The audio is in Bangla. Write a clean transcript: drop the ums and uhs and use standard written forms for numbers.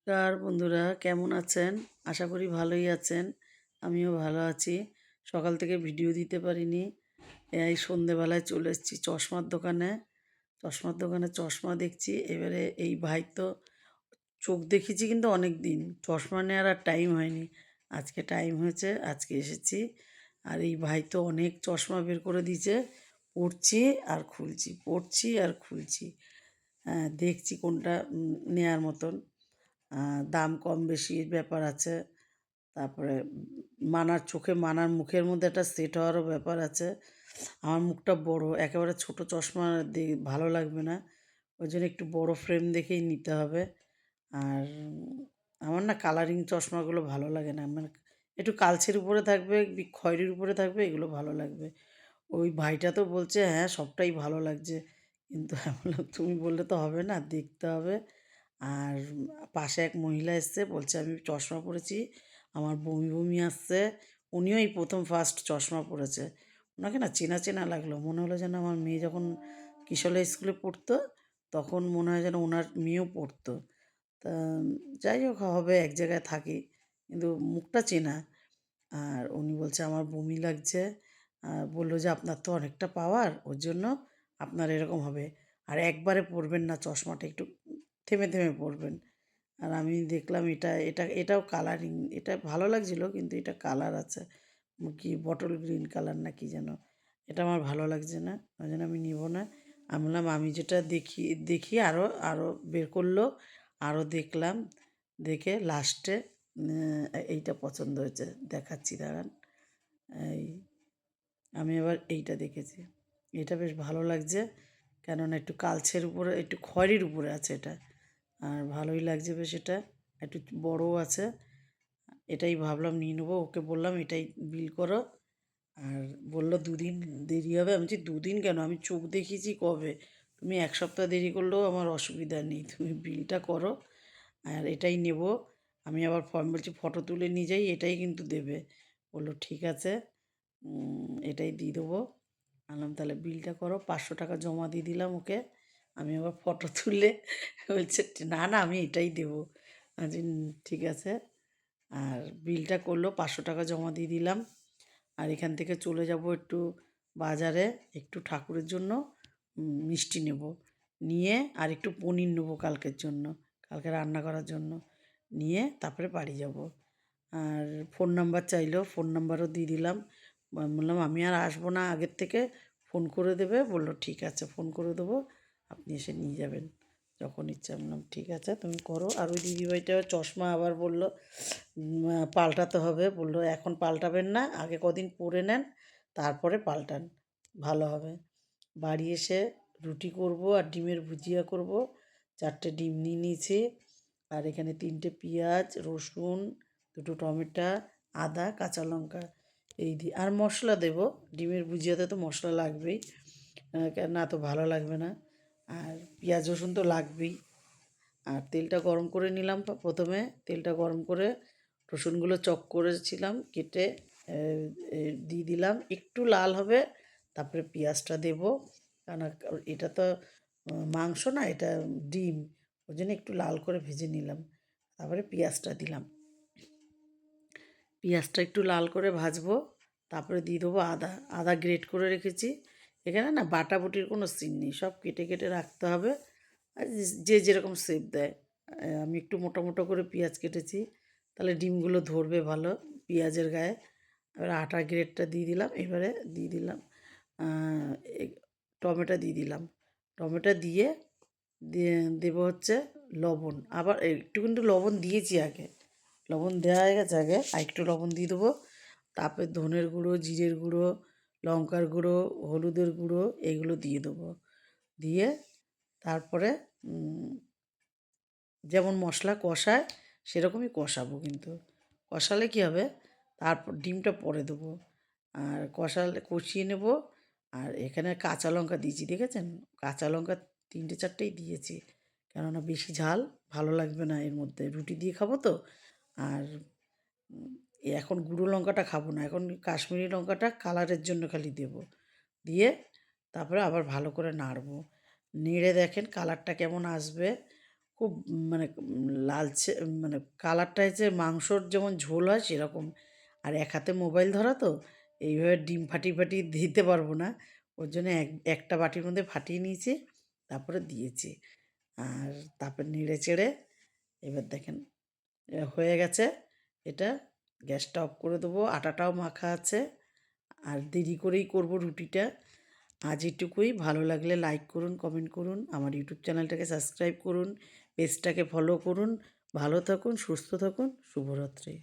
নমস্কার বন্ধুরা, কেমন আছেন? আশা করি ভালোই আছেন। আমিও ভালো আছি। সকাল থেকে ভিডিও দিতে পারিনি। এই সন্ধেবেলায় চলে এসেছি চশমার দোকানে চশমা দেখছি। এবারে এই ভাই তো চোখ দেখিয়েছি কিন্তু অনেক দিন। চশমা নেওয়ার আর টাইম হয়নি। আজকে টাইম হয়েছে, আজকে এসেছি। আর এই ভাই তো অনেক চশমা বের করে দিয়েছে। পড়ছি আর খুলছি। হ্যাঁ, দেখছি কোনটা নেয়ার মতন। দাম কম বেশির ব্যাপার আছে। তারপরে চোখে মানার মুখের মধ্যে একটা সেট হওয়ারও ব্যাপার আছে। আমার মুখটা বড়, একেবারে ছোট চশমা ভালো লাগবে না। ওই জন্য একটু বড় ফ্রেম দেখেই নিতে হবে। আর আমার না কালারিং চশমাগুলো ভালো লাগে না। মানে একটু কালচের উপরে থাকবে, খয়েরির উপরে থাকবে, এগুলো ভালো লাগবে। ওই ভাইটা তো বলছে, "হ্যাঁ, সবটাই ভালো লাগছে।" কিন্তু আমি বললাম, "তুমি বললে তো হবে না, দেখতে হবে।" আর পাশে এক মহিলা এসছে, বলছে, "আমি চশমা পরেছি, আমার বমি, বমি আসছে।" উনিও এই প্রথম ফার্স্ট চশমা পরেছে। ওনাকে না চেনা, চেনা লাগলো। মনে হলো যেন আমার মেয়ে যখন কিশলয় স্কুলে পড়তো, তখন মনে হয় যেন ওনার মেয়েও পড়তো। তা যাই হোক হবে, এক জায়গায় থাকি, কিন্তু মুখটা চেনা। আর উনি বলছে, "আমার বমি লাগছে।" বলল যে, "আপনার তো অনেকটা পাওয়ার, ওর জন্য আপনার এরকম হবে। আর একবারে পরবেন না চশমাটা, একটু থেমে, থেমে পরবেন।" আর আমি দেখলাম এটাও কালারিং। এটা ভালো লাগছিল, কিন্তু এটা কালার আছে। কি বটল গ্রিন কালার না কি যেন। এটা আমার ভালো লাগছে না। ওই জন্য আমি নিব না। আমি বললাম, "আমি যেটা দেখি দেখি আরও আরও বের করলো। আরও দেখলাম। দেখে লাস্টে এইটা পছন্দ হয়েছে। দেখাচ্ছি দাঁড়ান। এই আমি এবার এইটা দেখেছি। এটা বেশ ভালো লাগছে। কেননা একটু কালচের উপরে, একটু খয়েরির উপরে আছে এটা। আর ভালোই লাগছে বেশ এটা। একটু বড়ও আছে। এটাই ভাবলাম নিয়ে নেবো। ওকে বললাম, "এটাই বিল করো।" আর বলল, "দুদিন দেরি হবে।" আমি বলছি, "দুদিন কেন? আমি চোখ দেখিয়েছি কবে? তুমি ১ সপ্তাহ দেরি করলেও আমার অসুবিধা নেই। তুমি বিলটা করো, আর এটাই নেব।" আমি আবার বলছি, "ফটো তুলে নিয়ে যাই, এটাই কিন্তু দেবে।" বলল, "ঠিক আছে, এটাই দিয়ে দেবো।" আনলাম, "তাহলে বিলটা করো।" ৫০০ টাকা জমা দিয়ে দিলাম ওকে। আমি আবার ফটো তুলে বলছে, "না, না, আমি এটাই দেবো।" আমি বলছি, ঠিক আছে।" আর বিলটা করলো, ৫০০ টাকা জমা দিয়ে দিলাম। আর এখান থেকে চলে যাব একটু বাজারে, একটু ঠাকুরের জন্য মিষ্টি নেব। নিয়ে আর একটু পনির নেবো কালকের জন্য, কালকে রান্না করার জন্য। নিয়ে তারপরে বাড়ি যাব। আর ফোন নাম্বার চাইলো, ফোন নাম্বারও দিয়ে দিলাম। বললাম, "আমি আর আসবো না, আগের থেকে ফোন করে দেবে।" বলল, "ঠিক আছে, ফোন করে দেবো, আপনি এসে নিয়ে যাবেন যখন ইচ্ছা।" বললাম, "ঠিক আছে, তুমি করো।" আর ওই দিদিভাইটাও চশমা আবার বলল পাল্টাতে হবে। বলল, "এখন পাল্টাবেন না, আগে কদিন পরে নেন, তারপরে পাল্টান, ভালো হবে।" বাড়ি এসে রুটি করব আর ডিমের ভুজিয়া করব। 4টে ডিম নিয়ে নিয়েছি। আর এখানে 3টে পেঁয়াজ, রসুন, 2টো টমেটো, আদা, কাঁচা লঙ্কা এই দিয়ে আর মশলা দেব। ডিমের ভুজিয়াতে তো মশলা লাগবেই। না তো ভালো লাগবে না। আর পেঁয়াজ রসুন তো লাগবেই। আর তেলটা গরম করে নিলাম। প্রথমে তেলটা গরম করে রসুনগুলো চপ করেছিলাম কেটে এ, দিয়ে দিলাম। একটু লাল হবে, তারপরে পেঁয়াজটা দেব। কেন, এটা তো মাংস না, এটা ডিম। ওই জন্য একটু লাল করে ভেজে নিলাম। তারপরে পেঁয়াজটা দিলাম। পেঁয়াজটা একটু লাল করে ভাজবো। তারপরে দিয়ে দেবো আদা। আদা গ্রেট করে রেখেছি। এখানে না বাটাবুটির কোনো সিন নেই, সব কেটে কেটে রাখতে হবে। আর যে যেরকম শেপ দেয়। আমি একটু মোটা মোটা করে পেঁয়াজ কেটেছি, তাহলে ডিমগুলো ধরবে ভালো পেঁয়াজের গায়ে। এবার আটা গ্রেটটা দিয়ে দিলাম। এবারে দিয়ে দিলাম টমেটো দিয়ে দিলাম। টমেটো দিয়ে দিয়ে দেবো হচ্ছে লবণ। আবার একটু কিন্তু লবণ দিয়েছি আগে, লবণ দেওয়া হয়ে গেছে আগে, আর একটু লবণ দিয়ে দেবো। তারপরে ধনের গুঁড়ো, জিরের গুঁড়ো, লঙ্কার গুঁড়ো, হলুদের গুঁড়ো এগুলো দিয়ে দেবো। দিয়ে তারপরে যেমন মশলা কষায় সেরকমই কষাবো। কিন্তু কষালে কী হবে, তারপর ডিমটা পরে দেবো। আর কষিয়ে নেব। আর এখানে কাঁচা লঙ্কা দিয়েছি, দেখেছেন? কাঁচা লঙ্কা 3টে 4টেই দিয়েছি। কেননা বেশি ঝাল ভালো লাগবে না এর মধ্যে, রুটি দিয়ে খাবো তো। আর এখন গুঁড়ো লঙ্কাটা খাবো না, এখন কাশ্মীরি লঙ্কাটা কালারের জন্য খালি দেবো। দিয়ে তারপরে আবার ভালো করে নাড়বো। নেড়ে দেখেন কালারটা কেমন আসবে। খুব মানে লালচে মানে কালারটা হচ্ছে মাংসর যেমন ঝোল হয় সেরকম। আর এক হাতে মোবাইল ধরা তো এইভাবে ডিম ফাটিয়ে ফাটিয়ে দিতে পারবো না। ওর জন্য একটা বাটির মধ্যে ফাটিয়ে নিয়েছি, তারপরে দিয়েছি। আর তারপর নেড়ে চেড়ে এবার দেখেন হয়ে গেছে এটা। গ্যাসটা অফ করে দেবো। আটাটাও মাখা আছে। আর দেরি করেই করব রুটিটা। আজ এটুকুই। ভালো লাগলে লাইক করুন, কমেন্ট করুন, আমার ইউটিউব চ্যানেলটাকে সাবস্ক্রাইব করুন, পেজটাকে ফলো করুন। ভালো থাকুন, সুস্থ থাকুন। শুভরাত্রি।